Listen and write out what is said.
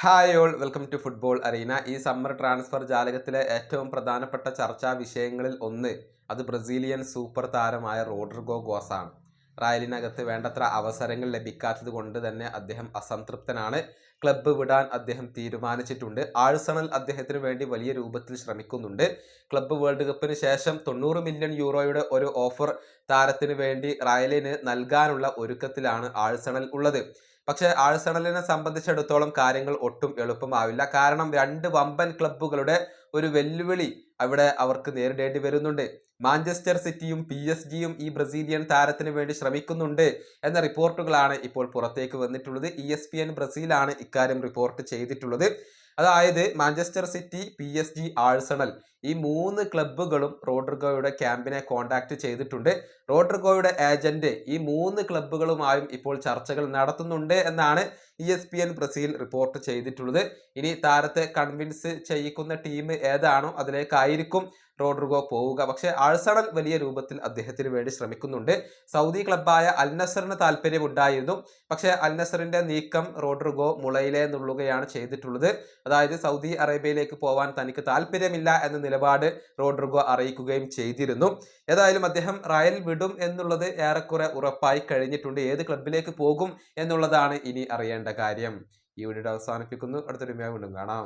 Hi all welcome to football arena. ഈ summer transfer ജാലകത്തിലെ ഏറ്റവും പ്രധാനപ്പെട്ട ചർച്ചാ വിഷയങ്ങളിൽ ഒന്ന് അത് ബ്രസീലിയൻ സൂപ്പർ താരമായ റോഡ്രിഗോ ഗോസാണ്. റയലിനകത്ത് വേണ്ടത്ര അവസരങ്ങൾ ലഭിക്കാത്തത് കൊണ്ട് തന്നെ അദ്ദേഹം അസംതൃപ്തനാണ്. ക്ലബ്ബ് വിടാൻ അദ്ദേഹം തീരുമാനിച്ചിട്ടുണ്ട്. ആഴ്സണൽ അദ്ദേഹത്തിന് വേണ്ടി വലിയ രൂപത്തിൽ ശ്രമിക്കുന്നുണ്ട്. ക്ലബ്ബ് വേൾഡ് കപ്പിന് ശേഷം 90 മില്യൺ യൂറോയുടെ ഒരു ഓഫർ താരത്തിന് വേണ്ടി റയലിന് നൽകാനുള്ള ഒരുക്കത്തിലാണ് ആഴ്സണൽ ഉള്ളത്. പക്ഷേ ആഴ്സണലിനെ സംബന്ധിച്ചിടത്തോളം കാര്യങ്ങൾ ഒട്ടും എളുപ്പമാവില്ല. കാരണം രണ്ട് വമ്പൻ ക്ലബ്ബുകളുടെ ഒരു വെല്ലുവിളി അവിടെ അവർക്ക് നേരിടേണ്ടി വരുന്നുണ്ട്. മാഞ്ചസ്റ്റർ സിറ്റിയും PSG ഈ ബ്രസീലിയൻ താരത്തിന് വേണ്ടി ശ്രമിക്കുന്നുണ്ട് എന്ന റിപ്പോർട്ടുകളാണ് ഇപ്പോൾ പുറത്തേക്ക് വന്നിട്ടുള്ളത്. ESPN ബ്രസീലാണ് ഇക്കാര്യം റിപ്പോർട്ട് ചെയ്തിട്ടുള്ളത്. അതായത് മാഞ്ചസ്റ്റർ സിറ്റി, PSG, ആഴ്സണൽ ഈ മൂന്ന് ക്ലബ്ബുകളും റോഡ്രിഗോയുടെ ക്യാമ്പിനെ കോൺടാക്ട് ചെയ്തിട്ടുണ്ട്. റോഡ്രിഗോയുടെ ഏജന്റ് ഈ മൂന്ന് ക്ലബ്ബുകളുമായും ഇപ്പോൾ ചർച്ചകൾ നടത്തുന്നുണ്ട് എന്നാണ് ESPN ബ്രസീൽ റിപ്പോർട്ട് ചെയ്തിട്ടുള്ളത്. ഇനി താരത്തെ കൺവിൻസ് ചെയ്യിക്കുന്ന ടീം ഏതാണോ അതിലേക്കായിരിക്കും റോഡ്രിഗോ പോവുക. പക്ഷേ ആഴ്സണൽ വലിയ രൂപത്തിൽ അദ്ദേഹത്തിന് വേണ്ടി ശ്രമിക്കുന്നുണ്ട്. സൗദി ക്ലബ്ബായ അൽ നസറിന് താല്പര്യമുണ്ടായിരുന്നു. പക്ഷേ അൽ നസറിന്റെ നീക്കം റോഡ്രിഗോ മുളയിലേ നുള്ളുകയാണ് ചെയ്തിട്ടുള്ളത്. അതായത് സൗദി അറേബ്യയിലേക്ക് പോവാൻ തനിക്ക് താല്പര്യമില്ല എന്ന നിലപാട് റോഡ്രിഗോ അറിയിക്കുകയും ചെയ്തിരുന്നു. ഏതായാലും അദ്ദേഹം റയൽ വിടും എന്നുള്ളത് ഏറെക്കുറെ ഉറപ്പായി കഴിഞ്ഞിട്ടുണ്ട്. ഏത് ക്ലബിലേക്ക് പോകും എന്നുള്ളതാണ് ഇനി അറിയേണ്ട കാര്യം. ഈ വീഡിയോ അവസാനിപ്പിക്കുന്നു. അടുത്തൊരു വീണ്ടും കാണാം.